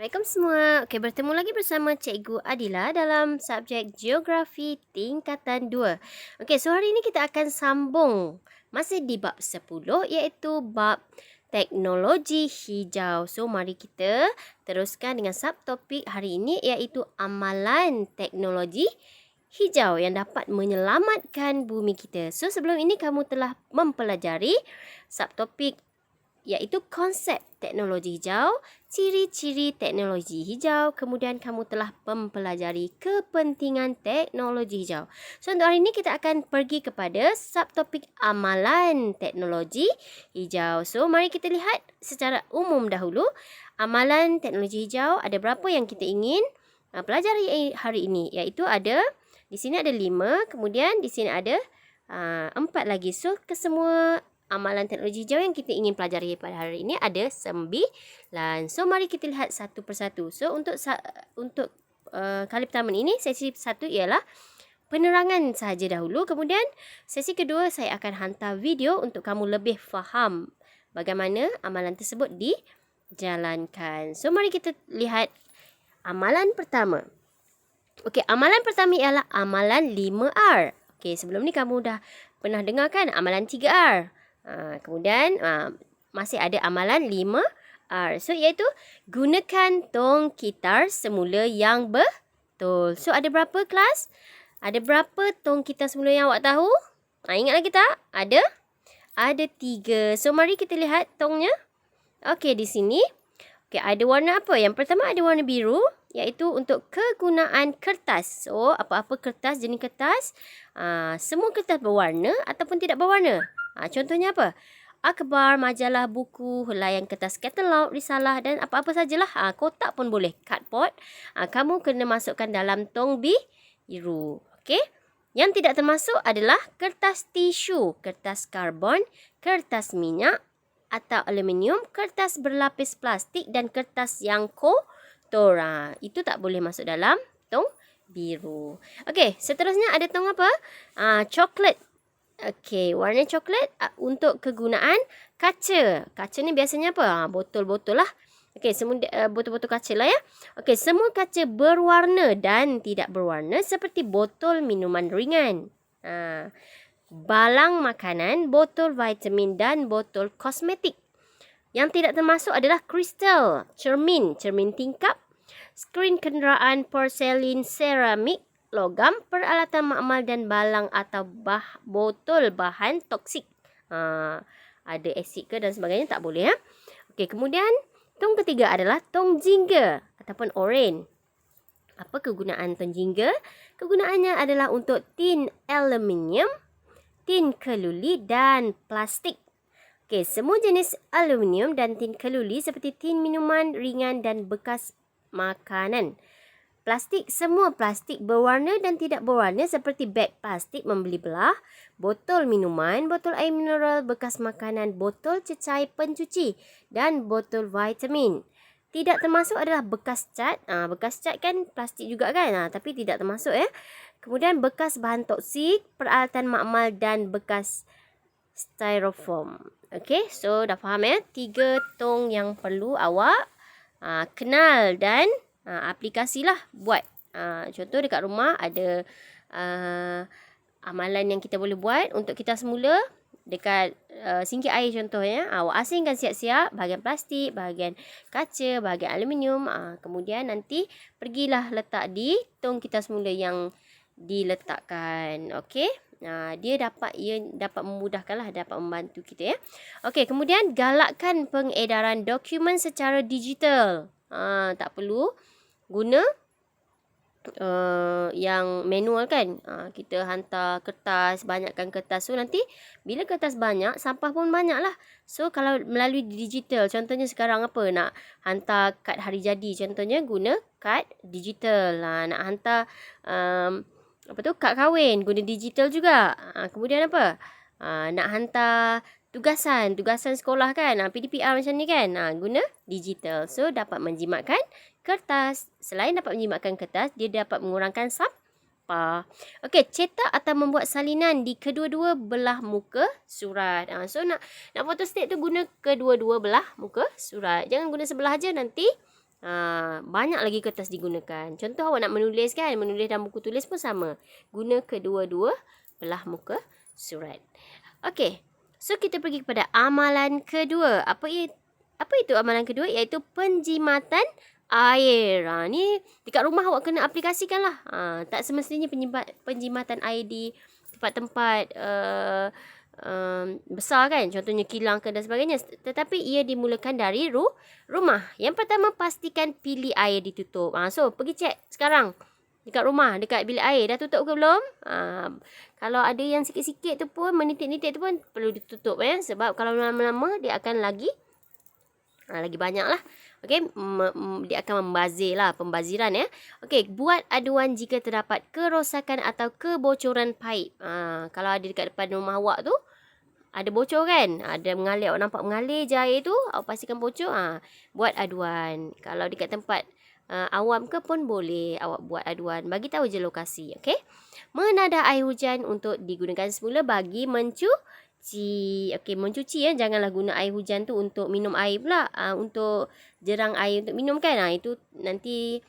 Assalamualaikum semua. Okey, bertemu lagi bersama Cikgu Adila dalam subjek Geografi tingkatan 2. Okey, so hari ini kita akan sambung masih di bab 10 iaitu bab teknologi hijau. So mari kita teruskan dengan subtopik hari ini iaitu amalan teknologi hijau yang dapat menyelamatkan bumi kita. So sebelum ini kamu telah mempelajari subtopik iaitu konsep teknologi hijau, ciri-ciri teknologi hijau, kemudian kamu telah mempelajari kepentingan teknologi hijau. So untuk hari ini kita akan pergi kepada subtopik amalan teknologi hijau. So mari kita lihat secara umum dahulu amalan teknologi hijau ada berapa yang kita ingin pelajari hari ini, iaitu ada di sini ada 5, kemudian di sini ada 4 lagi. So kesemua amalan teknologi hijau yang kita ingin pelajari pada hari ini ada 9. So mari kita lihat satu persatu. So untuk kali pertama ini sesi 1 ialah penerangan sahaja dahulu. Kemudian sesi kedua saya akan hantar video untuk kamu lebih faham bagaimana amalan tersebut dijalankan. So mari kita lihat amalan pertama. Okey, amalan pertama ialah amalan 5R. Okey, sebelum ni kamu dah pernah dengar kan amalan 3R. Kemudian masih ada amalan 5R. So iaitu gunakan tong kitar semula yang betul. So ada berapa kelas? Ada berapa tong kitar semula yang awak tahu? Ingat lagi tak? Ada 3. So mari kita lihat tongnya. Okey, di sini. Okey, ada warna apa? Yang pertama ada warna biru, iaitu untuk kegunaan kertas. So apa-apa kertas, jenis kertas, semua kertas berwarna ataupun tidak berwarna. Contohnya apa? Akhbar, majalah, buku, helaian kertas katalog, risalah dan apa-apa sajalah. Kotak pun boleh. Cardboard. Kamu kena masukkan dalam tong biru. Okey? Yang tidak termasuk adalah kertas tisu, kertas karbon, kertas minyak atau aluminium, kertas berlapis plastik dan kertas yang kotor. Itu tak boleh masuk dalam tong biru. Okey, seterusnya ada tong apa? Coklat. Okey, warna coklat untuk kegunaan kaca. Kaca ni biasanya apa? Botol-botol lah. Okey, semua botol-botol kaca lah ya. Okey, semua kaca berwarna dan tidak berwarna seperti botol minuman ringan. Balang makanan, botol vitamin dan botol kosmetik. Yang tidak termasuk adalah kristal, cermin tingkap, skrin kenderaan, porselin, seramik, logam, peralatan makmal dan balang atau botol bahan toksik. Ada asid ke dan sebagainya, tak boleh ya. Okey, kemudian tong ketiga adalah tong jingga ataupun oren. Apa kegunaan tong jingga? Kegunaannya adalah untuk tin aluminium, tin keluli dan plastik. Okey, semua jenis aluminium dan tin keluli seperti tin minuman ringan dan bekas makanan. Plastik, semua plastik berwarna dan tidak berwarna seperti beg plastik membeli belah, botol minuman, botol air mineral, bekas makanan, botol cecair pencuci dan botol vitamin. Tidak termasuk adalah bekas cat. Bekas cat kan plastik juga kan? Tapi tidak termasuk ya. Kemudian bekas bahan toksik, peralatan makmal dan bekas styrofoam. Okey, so dah faham ya? 3 tong yang perlu awak kenal dan aplikasilah buat. Contoh dekat rumah ada amalan yang kita boleh buat untuk kita semula. Dekat sinki air contohnya, awak asingkan siap-siap bahagian plastik, bahagian kaca, bahagian aluminium. Kemudian nanti pergilah letak di tong kita semula yang diletakkan. Okey, ia dapat memudahkanlah, dapat membantu kita ya. Okey, kemudian galakkan pengedaran dokumen secara digital. Tak perlu guna yang manual kan. Kita hantar kertas, banyakkan kertas. So nanti bila kertas banyak, sampah pun banyak lah. So kalau melalui digital, contohnya sekarang apa, nak hantar kad hari jadi, contohnya guna kad digital. Nak hantar kad kahwin, guna digital juga. Kemudian apa, nak hantar tugasan sekolah kan, PDPR macam ni kan, guna digital. So dapat menjimatkan kertas. Selain dapat menjimatkan kertas, dia dapat mengurangkan sampah. Okey, cetak atau membuat salinan di kedua-dua belah muka surat. So nak photostat tu guna kedua-dua belah muka surat. Jangan guna sebelah aja, nanti banyak lagi kertas digunakan. Contoh awak nak menulis kan, menulis dalam buku tulis pun sama. Guna kedua-dua belah muka surat. Okey. So kita pergi kepada amalan kedua. Apa itu amalan kedua? Iaitu penjimatan air. Ni dekat rumah awak kena aplikasikan lah. Tak semestinya penjimatan air di tempat-tempat besar kan, contohnya kilang ke dan sebagainya, tetapi ia dimulakan dari rumah. Yang pertama, pastikan pilih air ditutup. So pergi cek sekarang dekat rumah, dekat bilik air dah tutup ke belum. Kalau ada yang sikit-sikit tu pun, menitik-nitik tu pun perlu ditutup sebab kalau lama-lama dia akan lagi banyak lah. Okey, dia akan membazir lah, pembaziran Okey, buat aduan jika terdapat kerosakan atau kebocoran paip. Kalau ada dekat depan rumah awak tu ada bocor kan, ada mengalir, awak nampak mengalir je air tu, awak pastikan bocor. Buat aduan. Kalau dekat tempat awam ke pun boleh awak buat aduan, bagi tahu je lokasi. Okey, menadah air hujan untuk digunakan semula bagi mencuci. Okey, mencuci janganlah guna air hujan tu untuk minum air pula. Untuk jerang air untuk minum kan. Itu nanti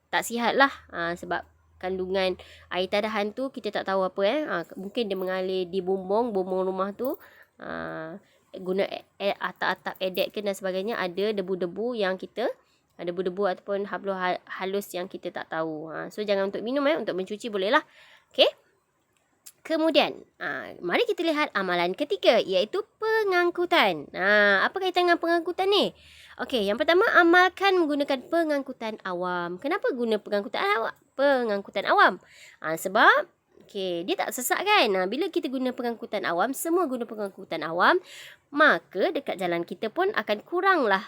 tak sihat lah. Sebab kandungan air tadahan tu kita tak tahu apa mungkin dia mengalir di bumbung rumah tu. Guna atap-atap edek ke dan sebagainya, ada debu-debu yang kita debu-debu ataupun hablu halus yang kita tak tahu. So jangan untuk minum untuk mencuci boleh lah. Okey. Kemudian, mari kita lihat amalan ketiga, iaitu pengangkutan. Apa kaitan dengan pengangkutan ni? Okey, yang pertama, amalkan menggunakan pengangkutan awam. Kenapa guna pengangkutan awam? Sebab dia tak sesak kan. Bila kita guna pengangkutan awam, semua guna pengangkutan awam, maka dekat jalan kita pun akan kuranglah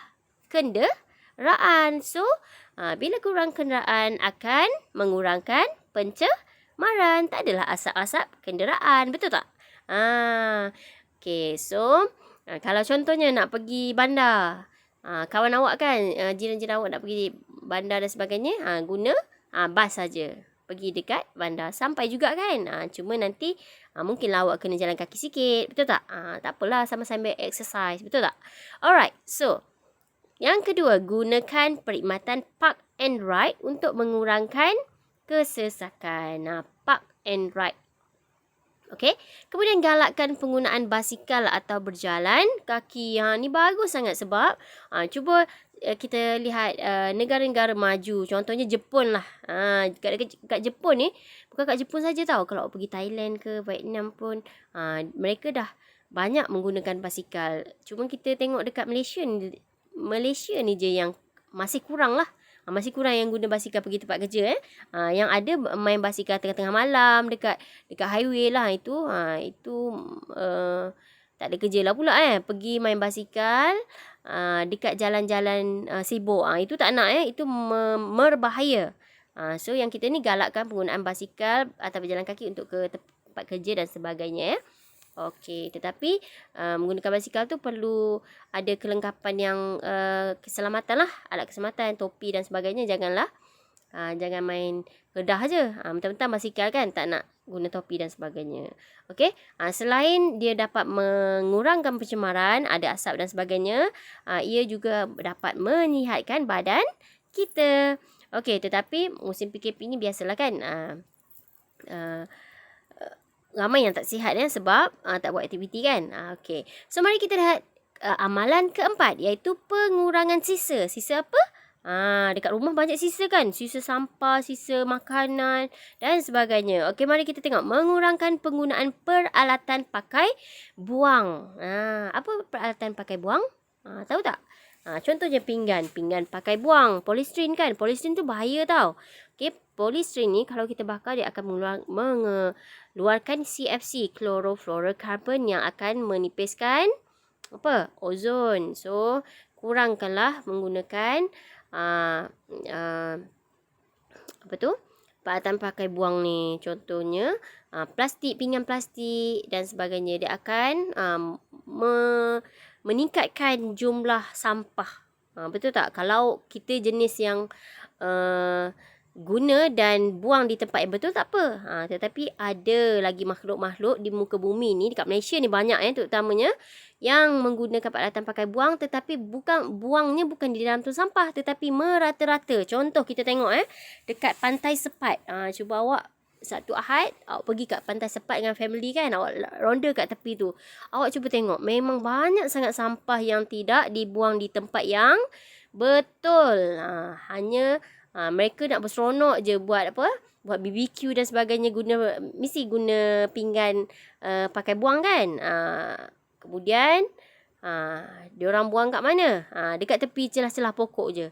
kenderaan. So, bila kurang kenderaan akan mengurangkan pencemaran. Tak adalah asap-asap kenderaan. Betul tak? Okey, so kalau contohnya nak pergi bandar, kawan awak kan, jiran-jiran awak nak pergi bandar dan sebagainya, guna bas saja. Pergi dekat bandar, sampai juga kan. Cuma nanti mungkinlah awak kena jalan kaki sikit. Betul tak? Tak apalah, sama-sama exercise. Betul tak? Alright, so yang kedua, gunakan perkhidmatan park and ride untuk mengurangkan kesesakan. Park and ride. Okey. Kemudian galakkan penggunaan basikal atau berjalan kaki. Ni bagus sangat sebab cuba kita lihat negara-negara maju. Contohnya Jepun lah. Kat Jepun ni, bukan kat Jepun saja tau. Kalau pergi Thailand ke Vietnam pun, mereka dah banyak menggunakan basikal. Cuma kita tengok dekat Malaysia ni je yang masih kurang lah. Masih kurang yang guna basikal pergi tempat kerja. Yang ada main basikal tengah-tengah malam dekat highway lah. Itu tak ada kerja lah pula pergi main basikal dekat jalan-jalan sibuk. Itu tak nak itu berbahaya. So yang kita ni galakkan penggunaan basikal atau berjalan kaki untuk ke tempat kerja dan sebagainya. Okey, tetapi menggunakan basikal tu perlu ada kelengkapan yang keselamatan lah, alat keselamatan, topi dan sebagainya. Jangan main kedah je. Mentang-mentang basikal kan, tak nak guna topi dan sebagainya. Okey, selain dia dapat mengurangkan pencemaran, ada asap dan sebagainya, ia juga dapat menyihatkan badan kita. Okey, tetapi musim PKP ni biasalah kan, ramai yang tak sihat sebab tak buat aktiviti kan. Okey. So mari kita lihat amalan keempat, iaitu pengurangan sisa. Sisa apa? Dekat rumah banyak sisa kan. Sisa sampah, sisa makanan dan sebagainya. Okey, mari kita tengok mengurangkan penggunaan peralatan pakai buang. Apa peralatan pakai buang? Tahu tak? Contohnya pinggan pakai buang. Polystyrene kan. Polystyrene tu bahaya tau. Okey, polystyrene ni kalau kita bakar dia akan mengeluarkan CFC, chlorofluorocarbon, yang akan menipiskan ozon. So kurangkanlah menggunakan peralatan pakai buang ni. Contohnya plastik, pinggan plastik dan sebagainya. Dia akan meningkatkan jumlah sampah. Betul tak? Kalau kita jenis yang guna dan buang di tempat yang betul tak apa. Tetapi ada lagi makhluk-makhluk di muka bumi ni, dekat Malaysia ni banyak terutamanya yang menggunakan peralatan pakai buang, tetapi buangnya bukan di dalam tong sampah tetapi merata-rata. Contoh kita tengok dekat Pantai Sepat. Cuba awak satu Ahad awak pergi kat Pantai Sepat dengan family kan, awak ronda kat tepi tu. Awak cuba tengok, memang banyak sangat sampah yang tidak dibuang di tempat yang betul. Hanya mereka nak berseronok je buat buat BBQ dan sebagainya, mesti guna pinggan pakai buang kan. Kemudian diorang buang kat mana? Dekat tepi celah-celah pokok je.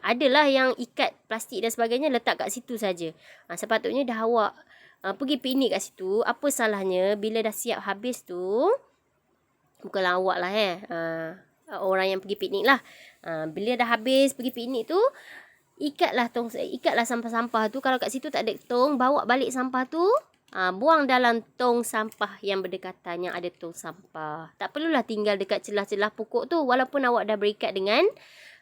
Adalah yang ikat plastik dan sebagainya letak kat situ saja. Sepatutnya dah awak pergi piknik kat situ, apa salahnya bila dah siap habis tu, bukanlah awak lah orang yang pergi piknik lah. Bila dah habis pergi piknik tu, ikatlah sampah-sampah tu. Kalau kat situ tak ada tong, bawa balik sampah tu, buang dalam tong sampah yang berdekatan, yang ada tong sampah. Tak perlulah tinggal dekat celah-celah pokok tu, walaupun awak dah berikat dengan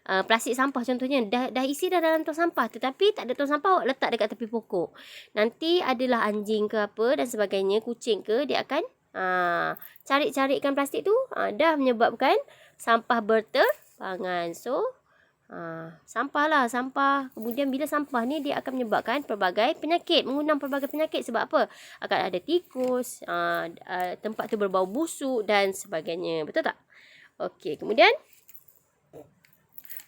plastik sampah contohnya, dah isi dah dalam tong sampah, tetapi tak ada tong sampah, awak letak dekat tepi pokok. Nanti adalah anjing ke apa dan sebagainya, kucing ke, dia akan cari-carikan plastik tu, dah menyebabkan sampah berterbangan. So sampah. Kemudian bila sampah ni, dia akan menyebabkan pelbagai penyakit, mengundang pelbagai penyakit. Sebab apa? Akan ada tikus, tempat tu berbau busuk dan sebagainya. Betul tak? Okey, kemudian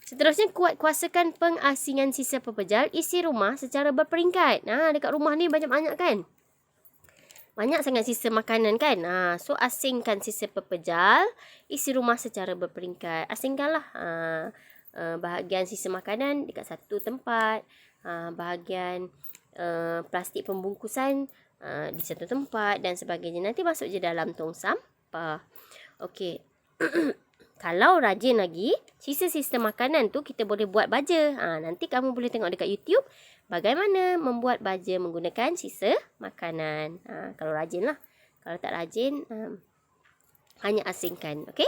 seterusnya, kuasakan pengasingan sisa pepejal isi rumah secara berperingkat. Dekat rumah ni banyak-banyak kan? Banyak sangat sisa makanan kan? So asingkan sisa pepejal isi rumah secara berperingkat. Asingkanlah bahagian sisa makanan dekat satu tempat, bahagian plastik pembungkusan di satu tempat dan sebagainya. Nanti masuk je dalam tong sampah. Okey. Kalau rajin lagi, sisa-sisa makanan tu kita boleh buat baja. Nanti kamu boleh tengok dekat YouTube bagaimana membuat baja menggunakan sisa makanan. Kalau rajin lah. Kalau tak rajin, hanya asingkan. Okey?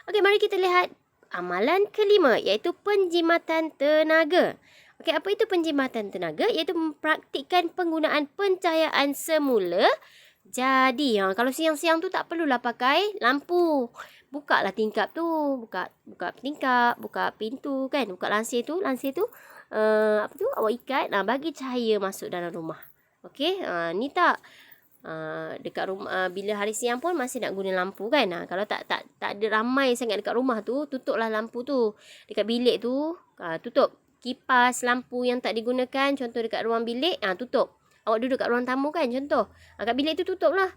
Okey, mari kita lihat amalan kelima, iaitu penjimatan tenaga. Okey, apa itu penjimatan tenaga? Iaitu mempraktikkan penggunaan pencahayaan semula. Jadi, kalau siang-siang tu tak perlulah pakai lampu. Buka lah tingkap tu. Buka tingkap, buka pintu kan. Buka lansir tu. Awak ikat, bagi cahaya masuk dalam rumah. Okey, ni tak. Dekat rumah bila hari siang pun masih nak guna lampu kan. Kalau tak ada ramai sangat dekat rumah tu, tutuplah lampu tu. Dekat bilik tu, tutup. Kipas lampu yang tak digunakan, contoh dekat ruang bilik, tutup. Awak duduk kat ruang tamu kan, contoh. Kat bilik tu tutuplah.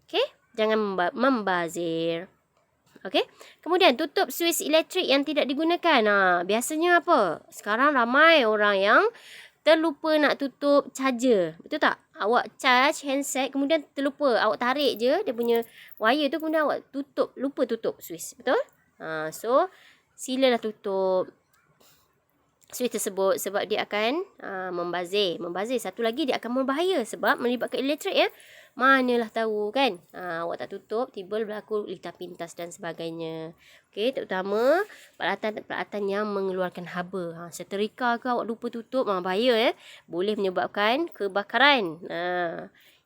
Okey, jangan membazir. Okey. Kemudian tutup suis elektrik yang tidak digunakan. Biasanya apa? Sekarang ramai orang yang terlupa nak tutup charger. Betul tak? Awak charge handset, kemudian terlupa. Awak tarik je dia punya wire tu, kemudian awak tutup. Lupa tutup suis. Betul? So, silalah tutup suis tersebut sebab dia akan membazir. Satu lagi, dia akan berbahaya sebab melibatkan elektrik ya. Manalah tahu kan. Awak tak tutup, tiba berlaku litar pintas dan sebagainya. Okey, terutama peralatan yang mengeluarkan haba. Setrika ke awak lupa tutup, bahaya boleh menyebabkan kebakaran.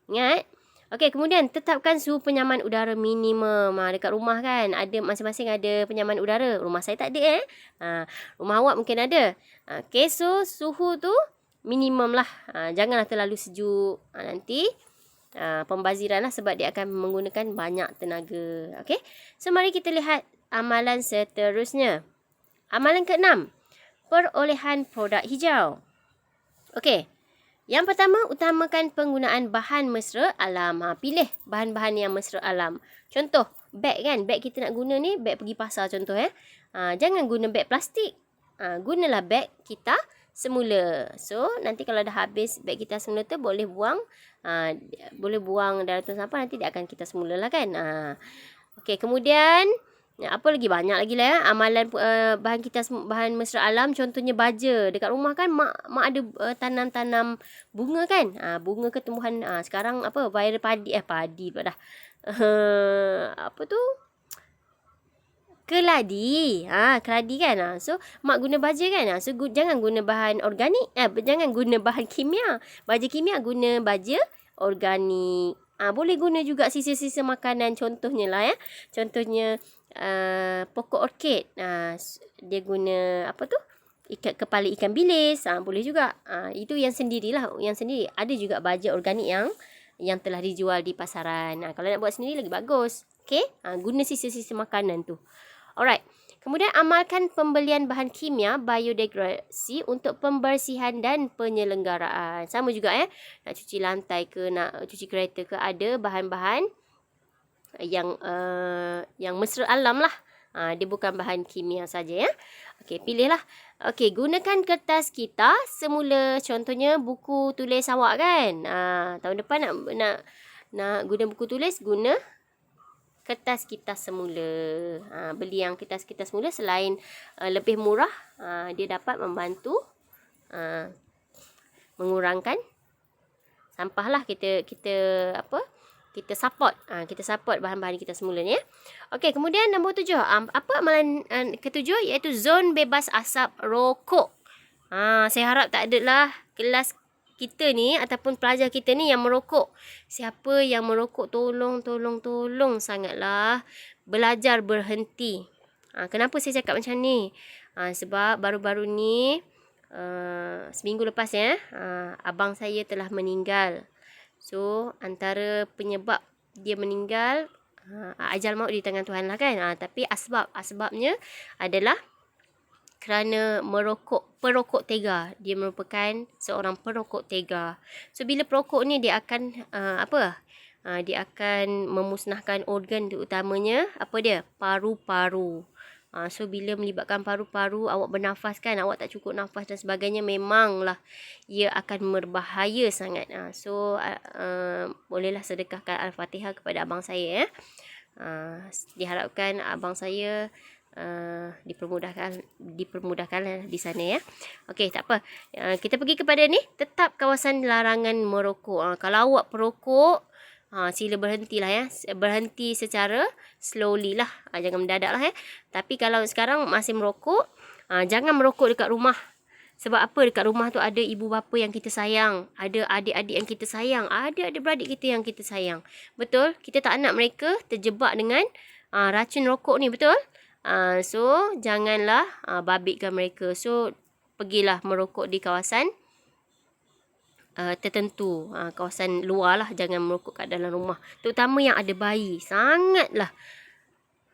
Ingat. Okey, kemudian tetapkan suhu penyaman udara minimum. Dekat rumah kan ada, masing-masing ada penyaman udara. Rumah saya tak ada rumah awak mungkin ada. Okey, so suhu tu minimum lah. Janganlah terlalu sejuk. Nanti pembaziran lah sebab dia akan menggunakan banyak tenaga. Okey, so mari kita lihat amalan seterusnya. Amalan ke-6, perolehan produk hijau. Okey, yang pertama, utamakan penggunaan bahan mesra alam. Pilih bahan-bahan yang mesra alam. Contoh, beg kan. Beg kita nak guna ni, beg pergi pasar contoh jangan guna beg plastik. Gunalah beg kita semula. So, nanti kalau dah habis beg kita semula tu, boleh buang dalam tong sampah. Nanti dia akan kita semula lah kan. Okey, kemudian apa lagi, banyak lagi lah amalan bahan mesra alam. Contohnya baja. Dekat rumah kan mak ada tanam bunga kan. Bunga ke tumbuhan. Sekarang apa, viral padi pula dah. Apa tu, keladi. Keladi kan. So mak guna baja kan. So jangan guna bahan organik. Jangan guna bahan kimia. Baja kimia guna baja organik. Boleh guna juga sisa-sisa makanan, contohnya lah ya. Contohnya pokok orkid. Dia guna apa tu? Kepala ikan bilis. Boleh juga. Itu yang sendirilah, yang sendiri. Ada juga baja organik yang telah dijual di pasaran. Kalau nak buat sendiri lagi bagus. Okey, guna sisa-sisa makanan tu. Alright. Kemudian amalkan pembelian bahan kimia biodegradasi untuk pembersihan dan penyelenggaraan. Sama juga nak cuci lantai ke, nak cuci kereta ke, ada bahan-bahan yang mesra alam lah. Dia bukan bahan kimia saja ya. Okey, pilihlah. Okey, gunakan kertas kita semula. Contohnya buku tulis awak kan. Tahun depan nak guna buku tulis, guna kertas kita semula. Beli yang kertas kita semula, selain lebih murah, dia dapat membantu mengurangkan sampah lah. Kita support. Kita support bahan-bahan kita semula ni ya. Okey, kemudian nombor 7. Apa amalan ketujuh, iaitu zon bebas asap rokok. Saya harap tak adalah kelas kita ni ataupun pelajar kita ni yang merokok. Siapa yang merokok, tolong sangatlah belajar berhenti. Kenapa saya cakap macam ni? Sebab baru-baru ni seminggu lepas ya, abang saya telah meninggal. So antara penyebab dia meninggal, ajal maut di tangan Tuhan lah kan. Tapi asbabnya adalah kerana perokok tega. Dia merupakan seorang perokok tega. So bila perokok ni dia akan dia akan memusnahkan organ utamanya, paru-paru. So bila melibatkan paru-paru, awak bernafas kan, awak tak cukup nafas dan sebagainya, memanglah ia akan berbahaya sangat. So bolehlah sedekahkan Al-Fatihah kepada abang saya ya. Diharapkan abang saya dipermudahkan di sana ya. Okey, tak apa. Kita pergi kepada ni, tetap kawasan larangan merokok. Kalau awak perokok, sila berhentilah ya. Berhenti secara slowly lah. Jangan mendadak lah ya. Tapi kalau sekarang masih merokok, jangan merokok dekat rumah. Sebab apa? Dekat rumah tu ada ibu bapa yang kita sayang, ada adik-adik yang kita sayang, ada adik-beradik kita yang kita sayang. Betul? Kita tak nak mereka terjebak dengan racun rokok ni, betul? So janganlah babitkan mereka. So pergilah merokok di kawasan tertentu, kawasan luar lah. Jangan merokok kat dalam rumah, terutama yang ada bayi. Sangatlah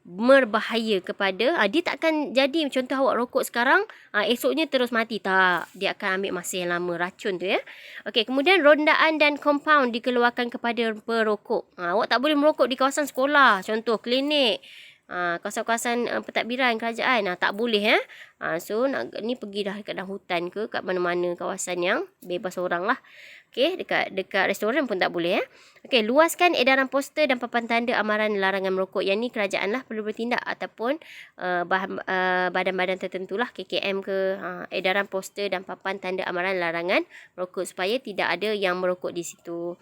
berbahaya kepada dia tak akan jadi contoh awak rokok sekarang, esoknya terus mati. Tak, dia akan ambil masa yang lama, racun tu ya. Okey, kemudian rondaan dan kompaun dikeluarkan kepada perokok. Awak tak boleh merokok di kawasan sekolah, contoh klinik, kawasan-kawasan pentadbiran kerajaan, tak boleh ya. So ni pergi dah kat dalam hutan ke, kat mana-mana kawasan yang bebas orang lah. Okey, dekat restoran pun tak boleh ya. Okey, luaskan edaran poster dan papan tanda amaran larangan merokok. Yang ni kerajaan lah perlu bertindak, ataupun badan-badan tertentu lah, KKM ke, edaran poster dan papan tanda amaran larangan merokok, supaya tidak ada yang merokok di situ.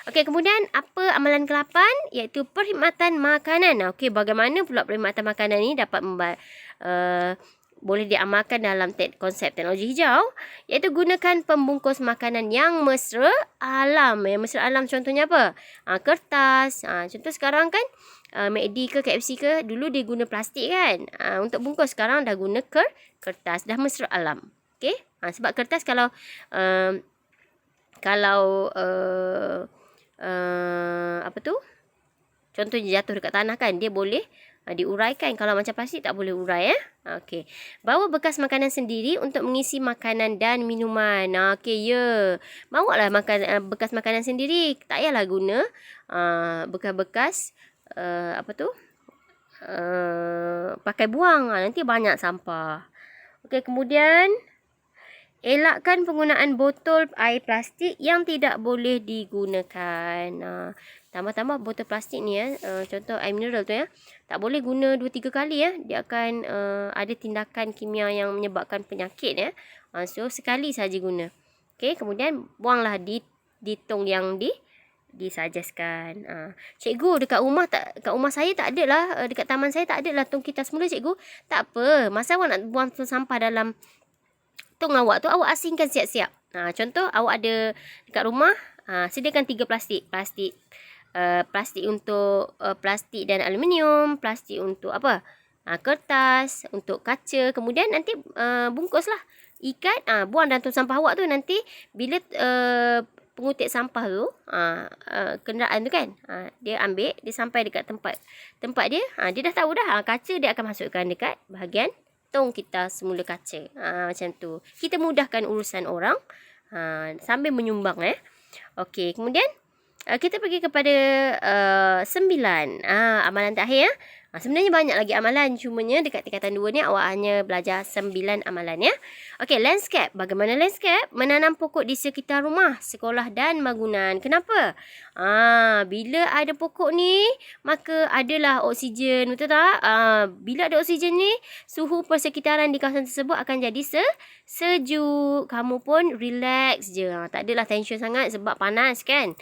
Okey, kemudian apa amalan ke-8, iaitu perkhidmatan makanan. Okey, bagaimana pula perkhidmatan makanan ni dapat boleh diamalkan dalam konsep teknologi hijau, iaitu gunakan pembungkus makanan yang mesra alam. Yang mesra alam contohnya apa? Kertas. Contoh sekarang kan McD ke KFC ke, dulu dia guna plastik kan. Untuk bungkus sekarang dah guna kertas, dah mesra alam. Okey? Sebab kertas kalau contohnya jatuh dekat tanah kan, dia boleh diuraikan. Kalau macam plastik tak boleh urai ya. Okey. Bawa bekas makanan sendiri untuk mengisi makanan dan minuman. Okey ya. Bawalah bekas makanan sendiri. Tak payahlah guna bekas-bekas pakai buang. Nanti banyak sampah. Okey, kemudian elakkan penggunaan botol air plastik yang tidak boleh digunakan. Tambah-tambah botol plastik ni contoh air mineral tu ya, tak boleh guna 2-3 kali ya. Dia akan ada tindakan kimia yang menyebabkan penyakit ya. So sekali saja guna. Okey, kemudian buanglah di tong yang disajaskan. Cikgu dekat rumah saya tak ada lah, dekat taman saya tak ada lah tong kertas semula cikgu. Tak apa, masa awak nak buang tong sampah dalam tong awak tu, awak asingkan siap-siap. Contoh awak ada dekat rumah, sediakan 3 plastik. Plastik untuk plastik dan aluminium, plastik untuk apa? Kertas, untuk kaca. Kemudian nanti bungkuslah. Ikat, buang dalam tong sampah awak tu. Nanti bila pengutip sampah tu, kenderaan tu kan, dia ambil, dia sampai dekat tempat dia, dia dah tahu dah, kaca dia akan masukkan dekat bahagian tong kita semula kaca. Macam tu. Kita mudahkan urusan orang sambil menyumbang. Okey, kemudian kita pergi kepada 9. Amalan terakhir. Sebenarnya banyak lagi amalan, cumanya dekat tingkatan 2 ni awak hanya belajar 9 amalan ya. Okey, landscape. Bagaimana landscape? Menanam pokok di sekitar rumah, sekolah dan bangunan. Kenapa? Bila ada pokok ni, maka adalah oksigen, betul tak? Bila ada oksigen ni, suhu persekitaran di kawasan tersebut akan jadi sejuk. Kamu pun relax je. Tak adalah tension sangat sebab panas kan.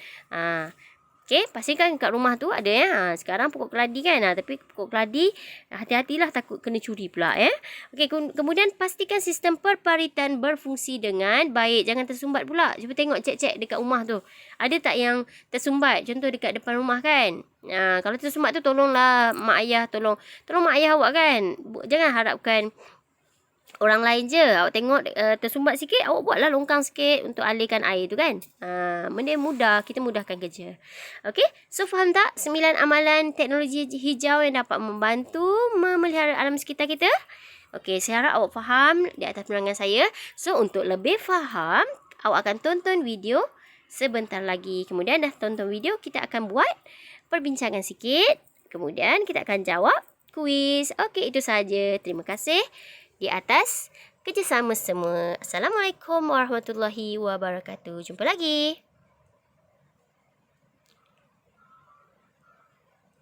Okey, pastikan kat rumah tu ada ya. Sekarang pokok keladi kan. Tapi pokok keladi hati-hatilah, takut kena curi pula ya. Okey, kemudian pastikan sistem perparitan berfungsi dengan baik. Jangan tersumbat pula. Cuba tengok, cek dekat rumah tu. Ada tak yang tersumbat? Contoh dekat depan rumah kan. Kalau tersumbat tu tolonglah mak ayah, tolong mak ayah awak kan. Jangan harapkan orang lain je. Awak tengok tersumbat sikit, awak buatlah longkang sikit untuk alirkan air tu kan. Benda mudah, kita mudahkan kerja. Okey, so faham tak 9 amalan teknologi hijau yang dapat membantu memelihara alam sekitar kita? Okey, saya harap awak faham di atas penerangan saya. So untuk lebih faham, awak akan tonton video sebentar lagi. Kemudian dah tonton video, kita akan buat perbincangan sikit. Kemudian kita akan jawab kuis. Okey, itu saja. Terima kasih di atas kerjasama semua. Assalamualaikum warahmatullahi wabarakatuh. Jumpa lagi.